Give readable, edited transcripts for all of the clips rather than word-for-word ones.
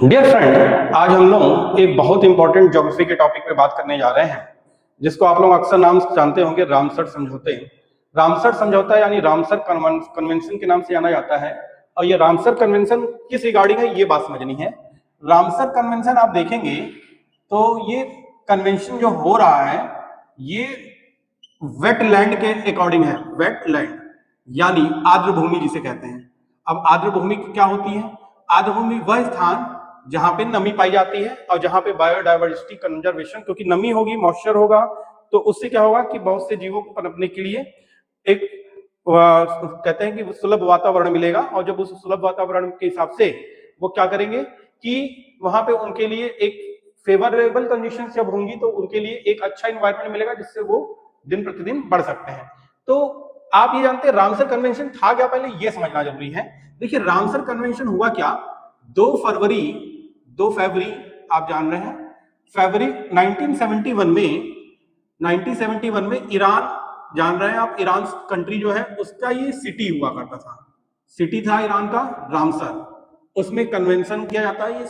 Dear friend, आज हम लोग एक बहुत इंपॉर्टेंट ज्योग्राफी के टॉपिक पे बात करने जा रहे हैं, जिसको आप लोग अक्सर नाम जानते होंगे, रामसर समझौते। रामसर समझौता यानी रामसर कन्वेंशन के नाम से जाना जाता है। और ये रामसर कन्वेंशन किस रिगार्डिंग है, ये बात समझनी है। रामसर कन्वेंशन आप देखेंगे तो ये कन्वेंशन जो हो रहा है ये वेटलैंड के अकॉर्डिंग है। वेटलैंड यानी आर्द्र भूमि जिसे कहते हैं। अब आर्द्र भूमि क्या होती है? आर्द्र भूमि वह स्थान जहां पे नमी पाई जाती है और जहां पे बायोडायवर्सिटी कंजर्वेशन, क्योंकि नमी होगी, मॉइस्चर होगा, तो उससे क्या होगा कि बहुत से जीवों को पनपने के लिए एक कहते हैं कि सुलभ वातावरण मिलेगा। और जब उस सुलभ वातावरण के हिसाब से वो क्या करेंगे कि वहां पे उनके लिए एक फेवरेबल कंडीशन जब होंगी तो उनके लिए एक अच्छा इन्वायरमेंट मिलेगा, जिससे वो दिन प्रतिदिन बढ़ सकते हैं। तो आप ये जानते हैं रामसर कन्वेंशन था क्या, पहले ये समझना जरूरी है। देखिए, रामसर कन्वेंशन हुआ क्या, 2 फरवरी आप जान रहे हैं, फरवरी 1971 में ईरान, जान रहे हैं आप, ईरान कंट्री जो है उसका ये सिटी हुआ करता था। सिटी था ईरान का रामसर। उसमें कन्वेंशन किया जाता है, ये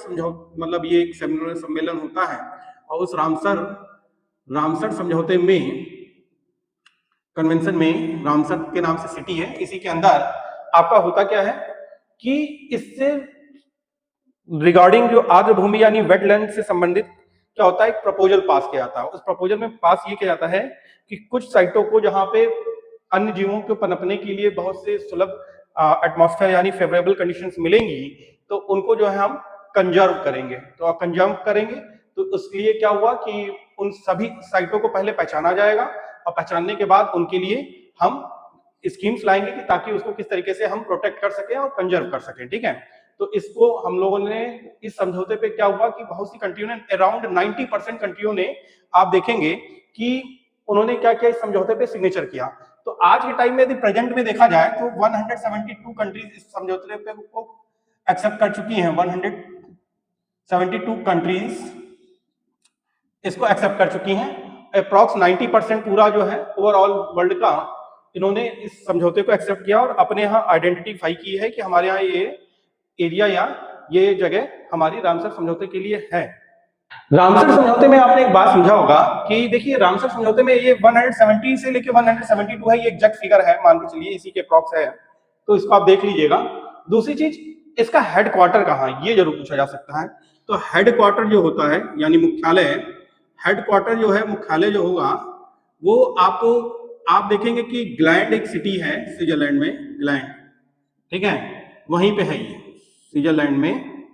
मतलब ये एक सम्मेलन होता है। और उस रामसर समझौते में, कन्वेंशन में, रामसर के नाम से सिटी है, इसी के अंदर आपका होता क्या है कि इससे रिगार्डिंग जो आर्द्र भूमि यानी वेटलैंड से संबंधित क्या होता है, एक प्रपोजल पास किया जाता है। उस प्रपोजल में पास ये किया जाता है कि कुछ साइटों को जहां पे अन्य जीवों को पनपने के लिए बहुत से सुलभ एटमॉस्फेयर यानी फेवरेबल कंडीशंस मिलेंगी, तो उनको जो है हम कंजर्व करेंगे। तो कंजर्व करेंगे तो उसके क्या हुआ कि उन सभी साइटों को पहले पहचाना जाएगा, और पहचानने के बाद उनके लिए हम स्कीम्स लाएंगे कि ताकि उसको किस तरीके से हम प्रोटेक्ट कर सकें और कंजर्व कर सकें। ठीक है, तो इसको हम लोगों ने, इस समझौते पे क्या हुआ कि बहुत सी कंट्रियों ने, अराउंड 90% कंट्रियों ने, आप देखेंगे कि उन्होंने क्या किया, इस समझौते पे सिग्नेचर किया। तो आज के टाइम में यदि प्रेजेंट में देखा जाए तो 172 कंट्रीज इस समझौते पे को एक्सेप्ट कर चुकी हैं। 172 कंट्रीज इसको एक्सेप्ट कर चुकी हैं। अप्रॉक्स 90% पूरा जो है ओवरऑल वर्ल्ड का, इन्होंने इस समझौते को एक्सेप्ट किया और अपने यहाँ आइडेंटिफाई की है कि हमारे यहाँ ये एरिया या ये जगह हमारी रामसर समझौते के लिए है। रामसर समझौते में आपने एक बात समझा होगा कि देखिए, रामसर समझौते में ये 170 से लेके 172 है, ये एग्जैक्ट फिगर है, मान के चलिए इसी के अप्रॉक्स है, तो इसको आप देख लीजिएगा। दूसरी चीज, इसका हेडक्वार्टर कहाँ है, ये जरूर पूछा जा सकता है। तो हेडक्वार्टर जो होता है यानी मुख्यालय, हेडक्वार्टर जो है, मुख्यालय जो होगा वो आपको, आप देखेंगे कि ग्लैंड एक सिटी है स्विट्जरलैंड में, ग्लैंड, ठीक है, वहीं पे है ये स्विट्जरलैंड में,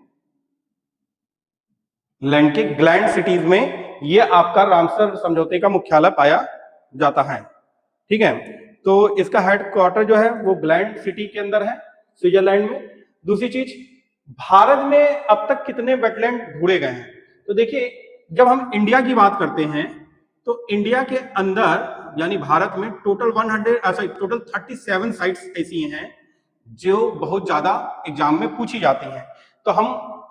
लैंड के ग्लैंड सिटीज में ये आपका रामसर समझौते का मुख्यालय पाया जाता है। ठीक है, तो इसका हेडक्वार्टर जो है वो ग्लैंड सिटी के अंदर है, स्विट्जरलैंड में। दूसरी चीज, भारत में अब तक कितने वेटलैंड ढूंढे गए हैं, तो देखिए, जब हम इंडिया की बात करते हैं तो इंडिया के अंदर यानी भारत में टोटल 37 साइट्स ऐसी हैं जो बहुत ज्यादा एग्जाम में पूछी जाती हैं। तो हम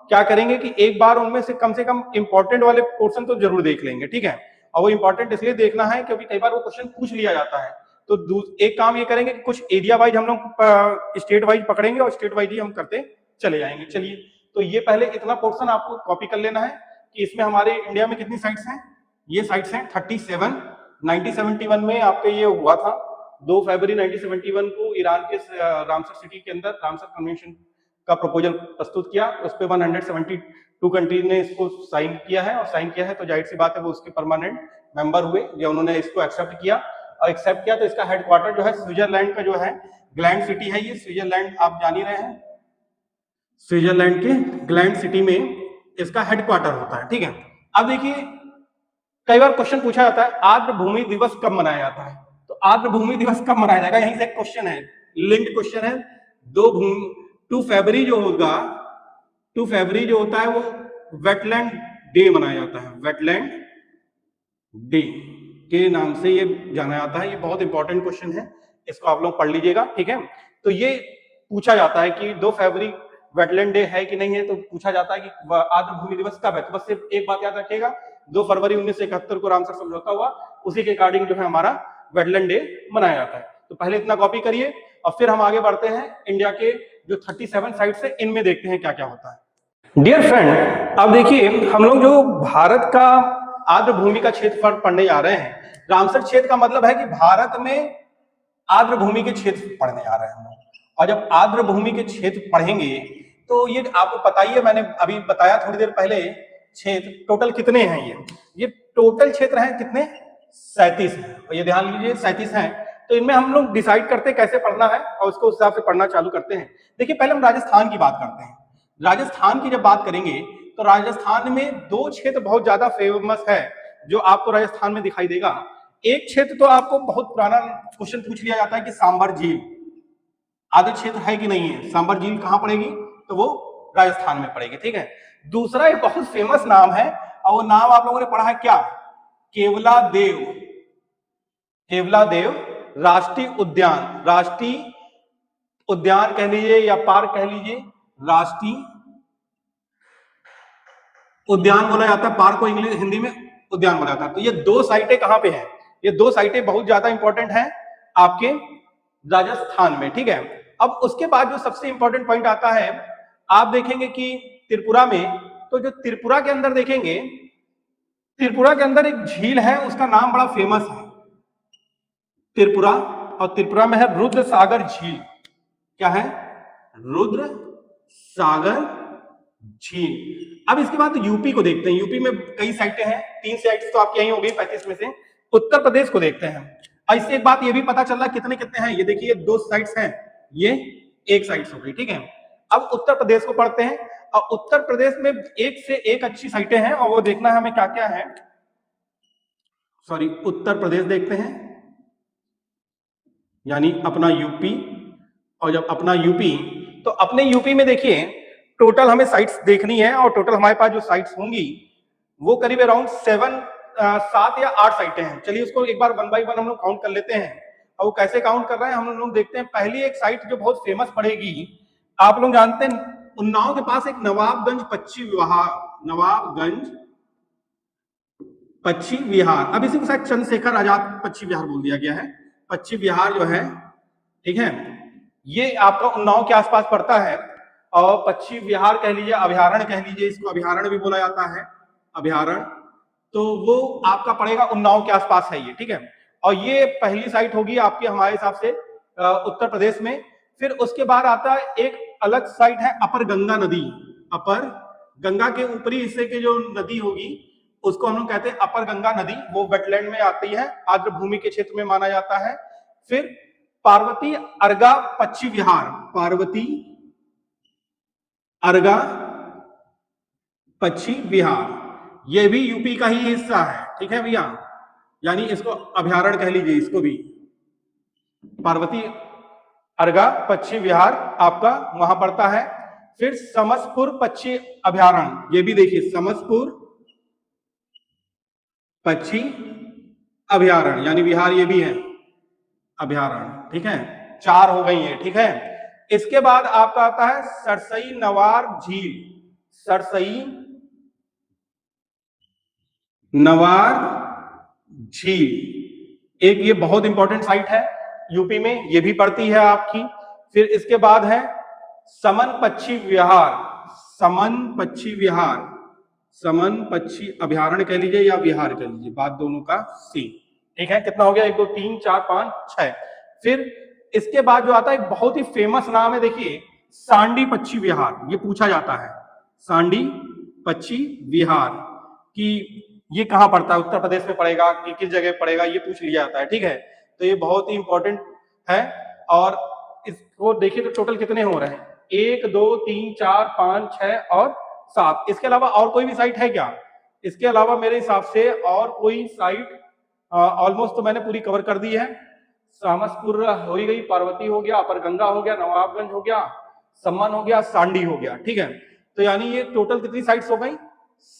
क्या करेंगे कि एक बार उनमें से कम इंपॉर्टेंट वाले पोर्शन तो जरूर देख लेंगे। ठीक है, और वो इंपॉर्टेंट इसलिए देखना है क्योंकि कई बार वो क्वेश्चन पूछ लिया जाता है। तो एक काम ये करेंगे कि कुछ एरिया वाइज हम लोग स्टेट वाइज पकड़ेंगे और स्टेट वाइज ही हम करते चले जाएंगे। चलिए, तो ये पहले इतना पोर्शन आपको कॉपी कर लेना है कि इसमें हमारे इंडिया में कितनी साइट्स हैं। ये साइट्स हैं 37। 1971 में आपके ये हुआ था, 2 फरवरी 1971 को ईरान के रामसर सिटी के अंदर रामसर कन्वेंशन का प्रपोजल प्रस्तुत किया। उस पर 172 कंट्रीज ने इसको साइन किया है, और साइन किया है तो जाहिर सी बात है वो उसके परमानेंट मेंबर हुए, या उन्होंने इसको एक्सेप्ट किया। और एक्सेप्ट किया तो इसका हेडक्वार्टर जो है स्विट्जरलैंड का जो है, ग्लैंड सिटी है ये, स्विट्जरलैंड आप जान ही रहे हैं, स्विट्जरलैंड के ग्लैंड सिटी में इसका हेडक्वार्टर होता है। ठीक है, अब देखिए, कई बार क्वेश्चन पूछा जाता है आर्द्र भूमि दिवस कब मनाया जाता है, तो आर्द्र भूमि दिवस कब मनाया जाएगा, यहीं से क्वेश्चन है, लिंक्ड क्वेश्चन है। 2 फरवरी जो होगा, 2 फरवरी जो होता है वो वेटलैंड डे मनाया जाता है, वेटलैंड डे के नाम से ये जाना जाता है। ये बहुत इंपॉर्टेंट क्वेश्चन है, इसको आप लोग पढ़ लीजिएगा। ठीक है, तो ये पूछा जाता है कि 2 फरवरी वेटलैंड डे है कि नहीं है, तो पूछा जाता है कि आर्द्र भूमि दिवस कब है। तो बस सिर्फ एक बात याद रखिएगा, 2 फरवरी 1971 को रामसर समझौता हुआ, उसी के अकॉर्डिंग जो है हमारा वेटलैंड डे मनाया जाता है। तो पहले इतना कॉपी करिए और फिर हम आगे बढ़ते हैं इंडिया के जो 37 साइट्स है इनमें देखते हैं क्या क्या होता है। डियर फ्रेंड, अब देखिए हम लोग जो भारत का आर्द्र भूमि का क्षेत्रफल पढ़ने जा रहे हैं। रामसर क्षेत्र का मतलब है कि भारत में आर्द्र भूमि के क्षेत्र पढ़ने जा रहे हैं हम लोग। और जब आर्द्र भूमि के क्षेत्र पढ़ेंगे तो ये आपको पता ही है, मैंने अभी बताया थोड़ी देर पहले, क्षेत्र टोटल कितने हैं। ये टोटल क्षेत्र हैं कितने, 37 है। और ये ध्यान लीजिए 37 हैं। तो इनमें हम लोग डिसाइड करते हैं कैसे पढ़ना है और उसको उस हिसाब से पढ़ना चालू करते हैं। देखिए पहले हम राजस्थान की बात करते हैं। राजस्थान की जब बात करेंगे तो राजस्थान में दो क्षेत्र बहुत ज्यादा फेमस है जो आपको राजस्थान में दिखाई देगा। एक क्षेत्र तो आपको बहुत पुराना क्वेश्चन पूछ लिया जाता है कि सांबर झील आदि क्षेत्र है कि नहीं है। सांबर झील कहां पड़ेगी, तो वो राजस्थान में पड़ेगी। ठीक है। दूसरा एक बहुत फेमस नाम है और वो नाम आप लोगों ने पढ़ा है क्या, केवलादेव। केवलादेव राष्ट्रीय उद्यान, राष्ट्रीय उद्यान कह लीजिए या पार्क कह लीजिए, राष्ट्रीय उद्यान बोला जाता है, पार्क को इंग्लिश हिंदी में उद्यान बोला जाता है। तो ये दो साइटें कहां पे हैं, ये दो साइटें बहुत ज्यादा इंपॉर्टेंट हैं आपके राजस्थान में। ठीक है। अब उसके बाद जो सबसे इंपॉर्टेंट पॉइंट आता है, आप देखेंगे कि त्रिपुरा में, तो जो त्रिपुरा के अंदर देखेंगे, त्रिपुरा के अंदर एक झील है, उसका नाम बड़ा फेमस है त्रिपुरा, और त्रिपुरा में है रुद्र सागर झील। क्या है, रुद्र सागर झील। अब इसके बाद यूपी को देखते हैं। यूपी में कई साइटें हैं, 3 साइट्स तो आपकी यहीं हो गई 35 में से। उत्तर प्रदेश को देखते हैं। और इससे एक बात ये भी पता चल रहा है कितने कितने हैं। ये देखिए 2 साइट्स हैं, ये 1 साइट्स हो गई। ठीक है। अब उत्तर प्रदेश को पढ़ते हैं और उत्तर प्रदेश में एक से एक अच्छी साइटें हैं और वो देखना है हमें क्या क्या है। सॉरी, उत्तर प्रदेश देखते हैं यानी अपना यूपी। और जब अपना यूपी, तो अपने यूपी में देखिए टोटल हमें साइट्स देखनी है और टोटल हमारे पास जो साइट्स होंगी वो करीब अराउंड 7 या 8 साइटें हैं। चलिए उसको एक बार 1 बाय 1 हम लोग काउंट कर लेते हैं। और वो कैसे काउंट कर रहे हैं हम लोग देखते हैं। पहली एक साइट जो बहुत फेमस पड़ेगी, आप लोग जानते हैं उन्नाव के पास एक नवाबगंज पक्षी विहार, नवाबगंज पक्षी विहार। अब इसी को शायद चंद्रशेखर आजाद पक्षी विहार बोल दिया गया है। पक्षी विहार जो है, ठीक है, ये आपका उन्नाव के आसपास पड़ता है। और पक्षी विहार कह लीजिए, अभयारण्य कह लीजिए, इसको अभयारण्य भी बोला जाता है, अभयारण्य। तो वो आपका पड़ेगा उन्नाव के आसपास है ये। ठीक है। और ये पहली साइट होगी आपकी हमारे हिसाब से उत्तर प्रदेश में। फिर उसके बाद आता है एक अलग साइट है अपर गंगा नदी। अपर गंगा के ऊपरी हिस्से की जो नदी होगी उसको हम लोग कहते हैं अपर गंगा नदी। वो वेटलैंड में आती है, आर्द्र भूमि के क्षेत्र में माना जाता है। फिर पार्वती अर्गा पक्षी विहार, पार्वती अर्गा पक्षी विहार, ये भी यूपी का ही हिस्सा है। ठीक है भैया, यानी इसको अभयारण्य कह लीजिए, इसको भी पार्वती अर्गा पक्षी विहार आपका वहां पड़ता है। फिर समसपुर पक्षी अभयारण्य, ये भी देखिए समसपुर पक्षी अभयारण्य यानी विहार, ये भी है अभयारण्य। ठीक है, 4 हो गई है। ठीक है। इसके बाद आपका आता है सरसई नवार झील, सरसई नवार झील एक ये बहुत इंपॉर्टेंट साइट है यूपी में, ये भी पड़ती है आपकी। फिर इसके बाद है समन पक्षी विहार, समन पक्षी विहार, समन पक्षी अभयारण्य कह लीजिए या विहार कह लीजिए, बात दोनों का सी। ठीक है, कितना हो गया, 1 2 3 4 5 6। फिर इसके बाद जो आता है एक बहुत ही फेमस नाम है, देखिए सांडी पक्षी विहार, ये पूछा जाता है सांडी पक्षी विहार कि ये कहां पड़ता है, उत्तर प्रदेश में पड़ेगा कि किस जगह पड़ेगा, ये पूछ लिया जाता है। ठीक है, तो ये बहुत ही इंपॉर्टेंट है। और इसको देखिए तो टोटल कितने हो रहे हैं, 1 2 3 4 5 6 और 7। इसके अलावा और कोई भी साइट है क्या, इसके अलावा मेरे हिसाब से और कोई साइट ऑलमोस्ट तो मैंने पूरी कवर कर दी है। सामसपुर हो ही गई, पार्वती हो गया, अपर गंगा हो गया, नवाबगंज हो गया, सम्मन हो गया, सांडी हो गया। ठीक है, तो यानी ये टोटल कितनी साइट्स हो गई,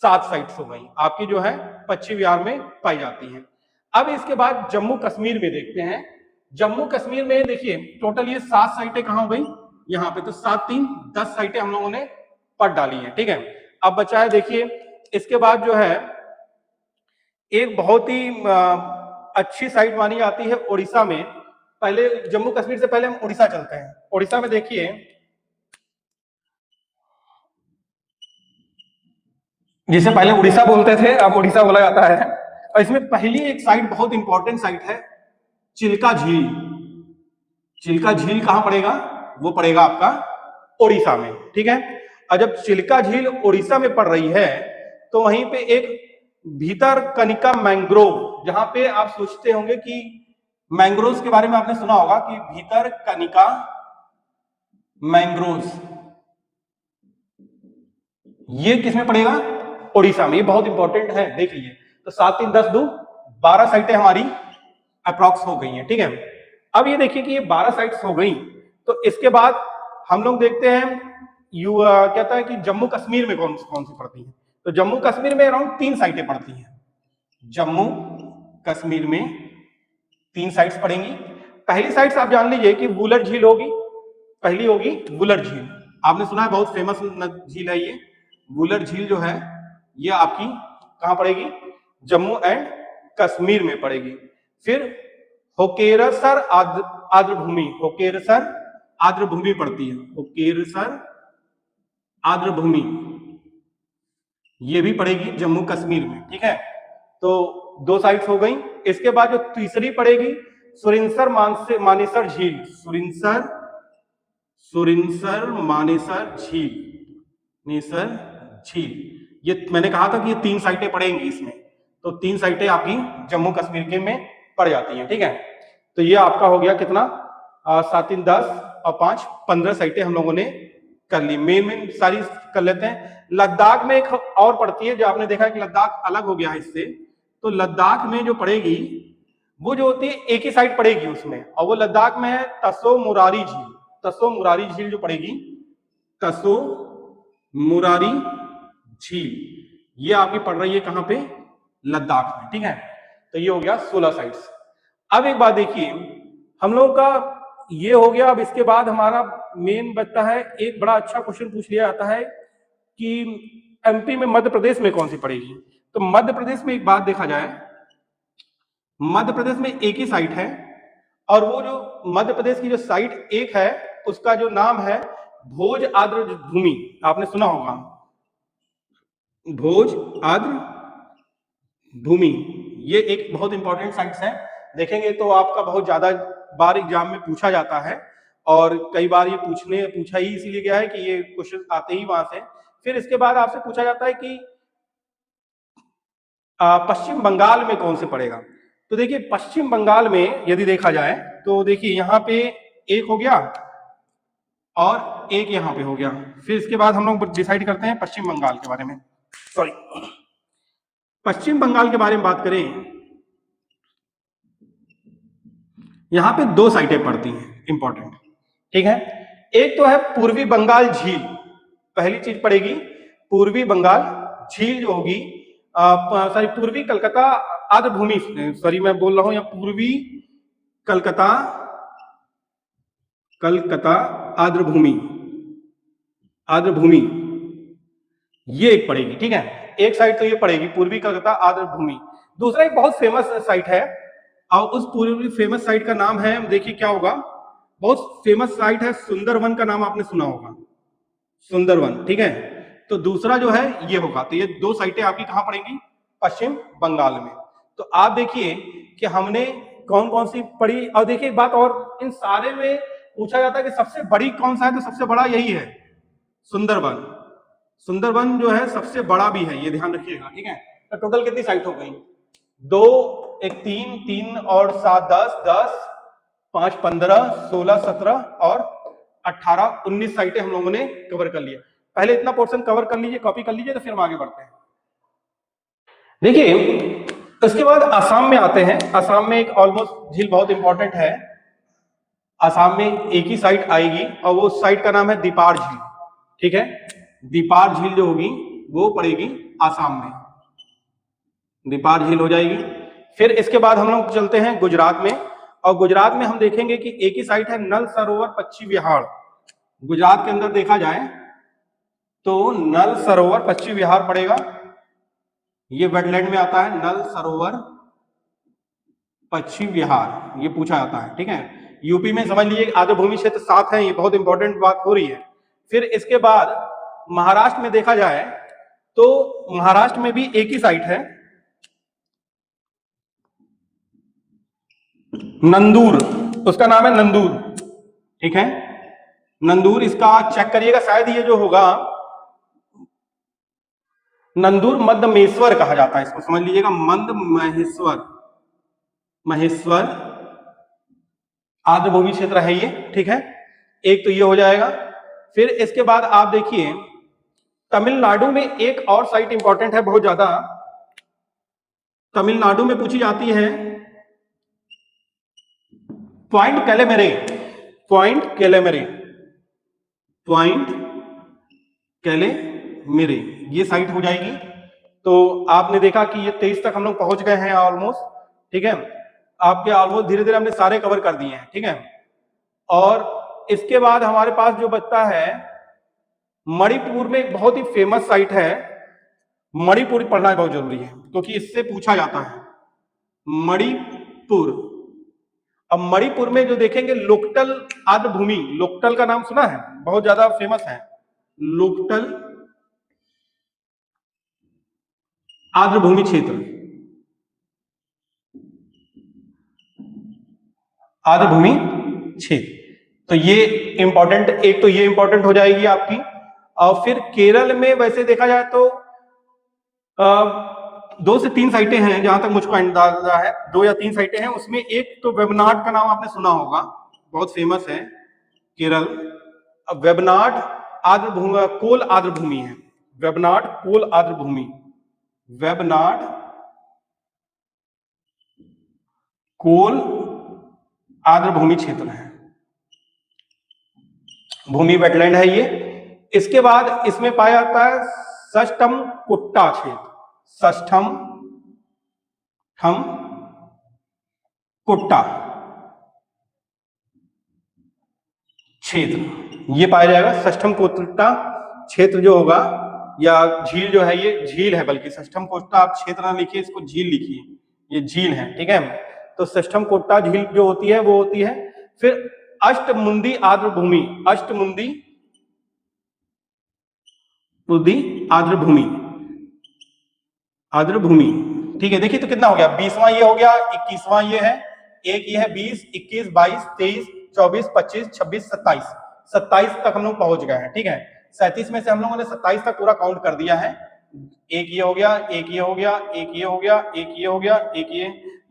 7 साइट्स हो गई आपकी जो है पश्चिम बिहार में पाई जाती हैं। अब इसके बाद जम्मू कश्मीर में देखते हैं। जम्मू कश्मीर में देखिए टोटल ये 7 साइटें कहां हो गई, यहाँ पे, तो 7 3 10 साइटें हम लोगों ने पढ़ डाली हैं। ठीक है, अब बचा है देखिए इसके बाद जो है एक बहुत ही अच्छी साइट मानी जाती है उड़ीसा में। पहले जम्मू कश्मीर से पहले हम उड़ीसा चलते हैं। उड़ीसा में देखिए जिसे पहले उड़ीसा बोलते थे अब उड़ीसा बोला जाता है। और इसमें पहली एक साइट बहुत इंपॉर्टेंट साइट है चिल्का झील। चिल्का झील कहां पड़ेगा? वो पड़ेगा आपका उड़ीसा में, ठीक है। और जब चिल्का झील उड़ीसा में पड़ रही है तो वहीं पे एक भितरकनिका मैंग्रोव, जहां पे आप सोचते होंगे कि मैंग्रोव्स के बारे में आपने सुना होगा कि भितरकनिका मैंग्रोव्स, ये किसमें पड़ेगा? उड़ीसा में। ये बहुत इंपॉर्टेंट है, देख लीजिए। तो 7 3 10 2 12 साइटें हमारी अप्रॉक्स हो गई हैं, ठीक है। अब ये देखिए कि ये 12 साइट्स हो गई, तो इसके बाद हम लोग देखते हैं कहता है कि जम्मू कश्मीर में कौन सी पड़ती है। तो जम्मू कश्मीर में अराउंड 3 साइटें पड़ती हैं। जम्मू कश्मीर में 3 साइट्स पड़ेंगी। पहली साइट्स आप जान लीजिए कि वुलर झील होगी, पहली होगी वुलर झील। आपने सुना है बहुत फेमस झील है ये। वुलर झील जो है ये आपकी कहां पड़ेगी? जम्मू एंड कश्मीर में पड़ेगी। फिर होकेरसर आर्द्रभूमि, होकेरसर आर्द्रभूमि पड़ती है, होकेरसर आर्द्रभूमि ये भी पड़ेगी जम्मू कश्मीर में, ठीक है। तो 2 साइट्स हो गई। इसके बाद जो तीसरी पड़ेगी सुरिंसर मानेसर झील, सुरिंसर मानेसर झील। ये मैंने कहा था कि ये 3 साइटें पड़ेंगी इसमें, तो 3 साइटें आपकी जम्मू कश्मीर के में पड़ जाती हैं, ठीक है। तो ये आपका हो गया कितना? 7 3 10 और 5 15 साइटें हम लोगों ने कर ली। मेन सारी कर लेते हैं। लद्दाख में एक और पड़ती है, जो आपने देखा है कि लद्दाख अलग हो गया है इससे। तो लद्दाख में जो पड़ेगी वो जो होती है एक ही साइड पड़ेगी उसमें, और वो लद्दाख में है तसो मुरारी झील। तसो मुरारी झील जो पड़ेगी, तसो मुरारी झील, ये आपकी पड़ रही है कहां पे? लद्दाख में, ठीक है। तो ये हो गया 16 साइट्स। अब एक बात देखिए, हम लोगों का ये हो गया। अब इसके बाद हमारा मेन बचता है, एक बड़ा अच्छा क्वेश्चन पूछ लिया जाता है कि एमपी में मध्य प्रदेश में कौन सी पड़ेगी। तो मध्य प्रदेश में एक बात देखा जाए, मध्य प्रदेश में एक ही साइट है, और वो जो मध्य प्रदेश की जो साइट एक है उसका जो नाम है भोज आर्द्र भूमि। आपने सुना होगा भोज आर्द्र भूमि। ये एक बहुत इंपॉर्टेंट साइट्स है, देखेंगे तो आपका बहुत ज्यादा बार एग्जाम में पूछा जाता है, और कई बार ये पूछा ही इसीलिए गया है कि ये क्वेश्चन आते ही वहां से। फिर इसके बाद आपसे पूछा जाता है कि पश्चिम बंगाल में कौन से पड़ेगा। तो देखिए पश्चिम बंगाल में यदि देखा जाए तो देखिए यहाँ पे एक हो गया और एक यहाँ पे हो गया। फिर इसके बाद हम लोग डिसाइड करते हैं पश्चिम बंगाल के बारे में। सॉरी, पश्चिम बंगाल के बारे में बात करें, यहां पे 2 साइटें पड़ती हैं इंपॉर्टेंट, ठीक है। एक तो है पूर्वी बंगाल झील, पहली चीज पड़ेगी पूर्वी बंगाल झील जो होगी, सॉरी पूर्वी कलकत्ता आर्द्रभूमि, सॉरी मैं बोल रहा हूं या पूर्वी कलकत्ता आर्द्रभूमि, ये एक पड़ेगी, ठीक है। एक साइड तो ये पड़ेगी पूर्वी कलकत्ता आर्द्रभूमि। दूसरा एक बहुत फेमस साइट है, और उस पूर्वी फेमस साइट का नाम है, देखिए क्या होगा, बहुत फेमस साइट है सुंदरवन का नाम आपने सुना होगा, सुंदरवन, ठीक है। तो दूसरा जो है ये होगा। तो ये 2 साइटें आपकी कहां पड़ेंगी? पश्चिम बंगाल में। तो आप देखिए कि हमने कौन कौन सी पढ़ी। और देखिए एक बात और, इन सारे में पूछा जाता है कि सबसे बड़ी कौन सा है, तो सबसे बड़ा यही है सुंदरवन। सुंदरवन जो है सबसे बड़ा भी है, ये ध्यान रखिएगा, ठीक है। तो टोटल कितनी साइट हो गई? 2 1 3 3 और 7 10 10 5 15 16 17 और 18 19 साइटें हम लोगों ने कवर कर लिया। पहले इतना पोर्शन कवर कर लीजिए, कॉपी कर लीजिए, तो फिर हम आगे बढ़ते हैं। देखिए इसके बाद आसाम में आते हैं। आसाम में एक ऑलमोस्ट झील बहुत इंपॉर्टेंट है। आसाम में एक ही साइट आएगी, और वो साइट का नाम है दीपार झील, ठीक है। दीपार झील जो होगी वो पड़ेगी आसाम में, दीपार झील हो जाएगी। फिर इसके बाद हम लोग चलते हैं गुजरात में, और गुजरात में हम देखेंगे कि एक ही साइट है नल सरोवर पक्षी विहार। गुजरात के अंदर देखा जाए तो नल सरोवर पक्षी विहार पड़ेगा, ये वेटलैंड में आता है नल सरोवर पक्षी विहार, ये पूछा जाता है, ठीक है। यूपी में समझ लीजिए आर्द्रभूमि क्षेत्र 7 है, ये बहुत इंपॉर्टेंट बात हो रही है। फिर इसके बाद महाराष्ट्र में देखा जाए तो महाराष्ट्र में भी एक ही साइट है, नंदूर, उसका नाम है नंदूर, ठीक है। नंदूर, इसका चेक करिएगा, शायद ये जो होगा नंदूर मध्यमेश्वर कहा जाता है इसको, समझ लीजिएगा, मंद महेश्वर, महेश्वर आर्द्रभूमि क्षेत्र है ये, ठीक है। एक तो ये हो जाएगा। फिर इसके बाद आप देखिए तमिलनाडु में एक और साइट इंपॉर्टेंट है बहुत ज्यादा, तमिलनाडु में पूछी जाती है पॉइंट कैलेमेरे, पॉइंट कैलेमेरे, पॉइंट कैलेमेरे, ये साइट हो जाएगी। तो आपने देखा कि ये 23 तक हम लोग पहुंच गए हैं ऑलमोस्ट, ठीक है। आपके ऑलमोस्ट धीरे धीरे हमने सारे कवर कर दिए हैं, ठीक है। और इसके बाद हमारे पास जो बचता है, मणिपुर में एक बहुत ही फेमस साइट है, मणिपुर पढ़ना बहुत जरूरी है क्योंकि इससे पूछा जाता है मणिपुर। अब मणिपुर में जो देखेंगे लोकटल आर्द्रभूमि, लोकटल का नाम सुना है, बहुत ज्यादा फेमस है, लोकटल आर्द्रभूमि क्षेत्र, आर्द्रभूमि क्षेत्र। तो ये इंपॉर्टेंट, एक तो ये इंपॉर्टेंट हो जाएगी आपकी। और फिर केरल में वैसे देखा जाए तो 2 से 3 साइटें हैं जहां तक मुझको अंदाजा है, 2 या 3 साइटें हैं। उसमें एक तो वेबनाड का नाम आपने सुना होगा, बहुत फेमस है केरल। वेबनाड आर्द्रभूमि, कोल आर्द्रभूमि है, वेबनाड कोल आर्द्रभूमि, वेबनाड कोल आर्द्रभूमि क्षेत्र है, भूमि वेटलैंड है ये। इसके बाद इसमें पाया जाता है सष्टम कुट्टा क्षेत्र, सष्टम कुट्टा क्षेत्र, ये पाया जाएगा। सष्टम कुट्टा क्षेत्र जो होगा, या झील जो है, ये झील है, बल्कि सष्टम कुट्टा आप क्षेत्र ना लिखिए, इसको झील लिखिए, ये झील है, ठीक है। तो सष्टम कुट्टा झील जो होती है वो होती है। फिर अष्टमुंदी आर्द्रभूमि, अष्टमुंदी आर्द्रभूमि, आर्द्रभूमि, ठीक है। देखिए तो कितना हो गया, 20वां ये हो गया, 21वां ये है, एक ये है, 20, 21, 22, 23, 24, 25, 26, 27, 27 तक हम लोग पहुंच गए हैं, ठीक है। 37 में से हम लोगों ने 27 तक पूरा काउंट कर दिया है। एक ये हो गया, एक ये हो गया, एक ये हो गया, एक ये हो गया, एक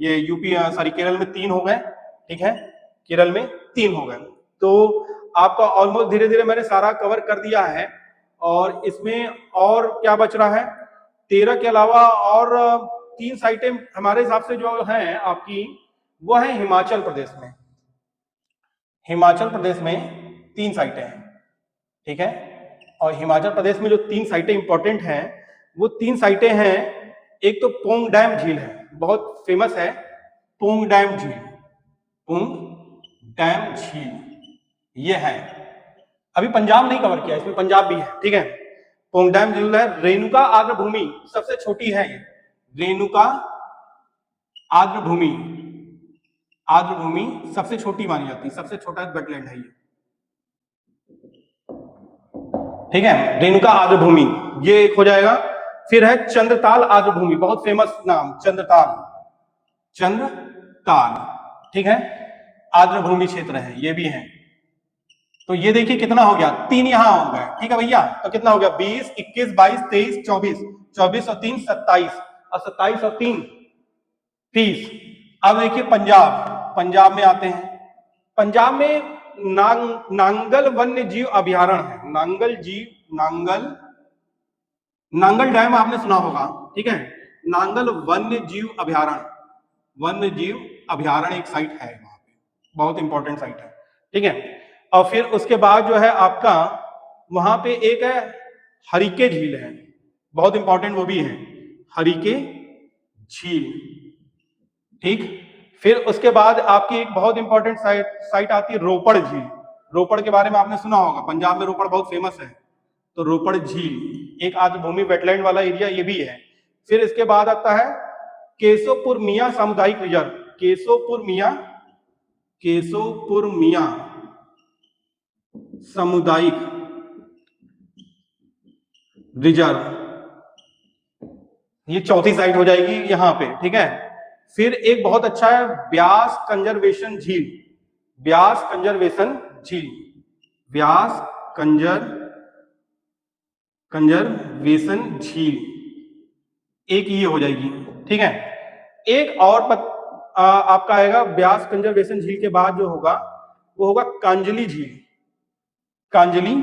ये यूपी सॉरी केरल में 3 हो गए, ठीक है, केरल में 3 हो गए। तो आपका ऑलमोस्ट धीरे धीरे मैंने सारा कवर कर दिया है। और इसमें और क्या बच रहा है, 13 के अलावा और 3 साइटें हमारे हिसाब से जो हैं आपकी, वो है हिमाचल प्रदेश में, हिमाचल प्रदेश में 3 साइटें हैं, ठीक है। और हिमाचल प्रदेश में जो 3 साइटें इंपॉर्टेंट हैं, वो 3 साइटें हैं, एक तो पोंग डैम झील है, बहुत फेमस है, पोंग डैम झील, पोंग डैम झील ये है। अभी पंजाब नहीं कवर किया, इसमें पंजाब भी है, ठीक है। पोंग डैम झील है। रेणुका आर्द्रभूमि सबसे छोटी है ये, रेणुका आर्द्रभूमि, आर्द्रभूमि सबसे छोटी मानी जाती है, सबसे छोटा वेटलैंड है ये, ठीक है, रेणुका आर्द्रभूमि, ये एक हो जाएगा। फिर है चंद्रताल आर्द्रभूमि, बहुत फेमस नाम, चंद्रताल, चंद्रताल, ठीक है, आर्द्रभूमि क्षेत्र है, ये भी है। तो ये देखिए कितना हो गया, 3 यहां हो गए, ठीक है भैया। तो कितना हो गया, 20, 21, 22, 23, 24, 24 और 3 27, और 27 और 3 30। अब देखिए पंजाब, पंजाब में आते हैं। पंजाब में नांगल वन्य जीव अभयारण्य है, नांगल डैम आपने सुना होगा, ठीक है। नांगल वन्य जीव अभयारण्य, वन्य जीव अभयारण्य एक साइट है वहां पे, बहुत इंपॉर्टेंट साइट है, ठीक है। और फिर उसके बाद जो है आपका वहां पे एक है हरिके झील है, बहुत इंपॉर्टेंट वो भी है, हरिके झील, ठीक। फिर उसके बाद आपकी एक बहुत इंपॉर्टेंट साइट आती है रोपड़ झील, रोपड़ के बारे में आपने सुना होगा, पंजाब में रोपड़ बहुत फेमस है। तो रोपड़ झील एक आर्द्रभूमि वेटलैंड वाला एरिया ये भी है। फिर इसके बाद आता है केशोपुर मियां सामुदायिक रिजर्व, केशोपुर मियां सामुदायिक रिजर्व, ये चौथी साइट हो जाएगी यहाँ पे, ठीक है। फिर एक बहुत अच्छा है ब्यास कंजर्वेशन झील, ब्यास कंजर्वेशन झील, ब्यास कंजर्वेशन झील, एक ये हो जाएगी, ठीक है। एक और आपका आएगा ब्यास कंजर्वेशन झील के बाद जो होगा वो होगा कांजली झील, कांजली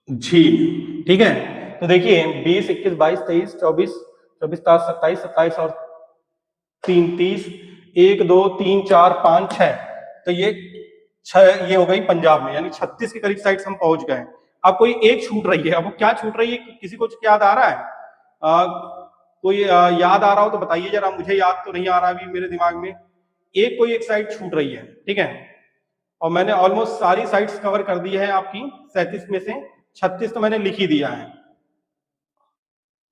झील, ठीक है। तो देखिए 20, 21, 22, 23, 24, 27, 27 और 3, 30, 1, 2, 3, 4, 5, 6, तो ये 6 ये हो गई पंजाब में, यानी 36 के करीब साइट्स हम पहुंच गए। अब कोई एक छूट रही है, अब वो क्या छूट रही है, किसी को याद आ रहा है? कोई याद आ रहा हो तो बताइए जरा, मुझे याद तो नहीं आ रहा अभी मेरे दिमाग में। कोई एक साइट छूट रही है, ठीक है। और मैंने ऑलमोस्ट सारी साइट्स कवर कर दी है आपकी 37 में से 36 तो मैंने लिख ही दिया है।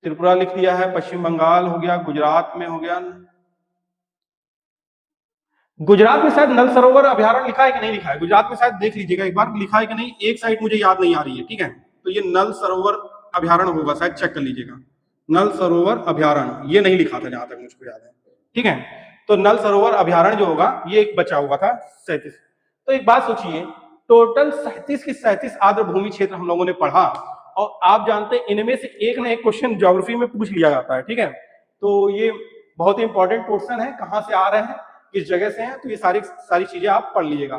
त्रिपुरा लिख दिया है, पश्चिम बंगाल हो गया, गुजरात में हो गया, गुजरात में शायद नल सरोवर अभ्यारण्य लिखा है कि नहीं लिखा है, गुजरात में शायद देख लीजिएगा एक बार लिखा है कि नहीं, एक साइट मुझे याद नहीं आ रही है, ठीक है। तो ये नल सरोवर अभ्यारण्य होगा शायद, चेक कर लीजिएगा। नल सरोवर अभ्यारण्य ये नहीं लिखा था जहां तक मुझको याद है, ठीक है। तो नल सरोवर अभ्यारण्य जो होगा ये एक बचा हुआ था 37। तो एक बात सोचिए, टोटल 37 की 37 आर्द्र भूमि क्षेत्र हम लोगों ने पढ़ा, और आप जानते हैं इनमें से एक ना एक क्वेश्चन ज्योग्राफी में पूछ लिया जाता है, ठीक है। तो ये बहुत ही इंपॉर्टेंट क्वेश्चन है, कहां से आ रहे हैं, किस जगह से हैं, तो ये सारी चीजें आप पढ़ लीजिएगा।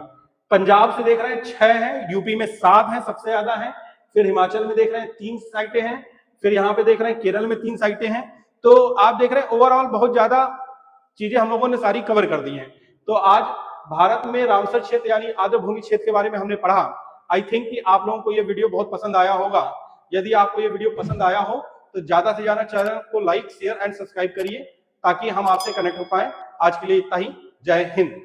पंजाब से देख रहे हैं 6 हैं, यूपी में 7 हैं, सबसे ज्यादा है। फिर हिमाचल में देख रहे हैं 3 साइटें हैं, फिर यहाँ पे देख रहे हैं केरल में 3 साइटें हैं। तो आप देख रहे हैं ओवरऑल बहुत ज्यादा चीजें हम लोगों ने सारी कवर कर दी हैं। तो आज भारत में रामसर क्षेत्र यानी आर्द्र भूमि क्षेत्र के बारे में हमने पढ़ा। आई थिंक कि आप लोगों को ये वीडियो बहुत पसंद आया होगा। यदि आपको ये वीडियो पसंद आया हो तो ज्यादा से ज्यादा चैनल को लाइक, शेयर एंड सब्सक्राइब करिए ताकि हम आपसे कनेक्ट हो पाए। आज के लिए इतना ही, जय हिंद।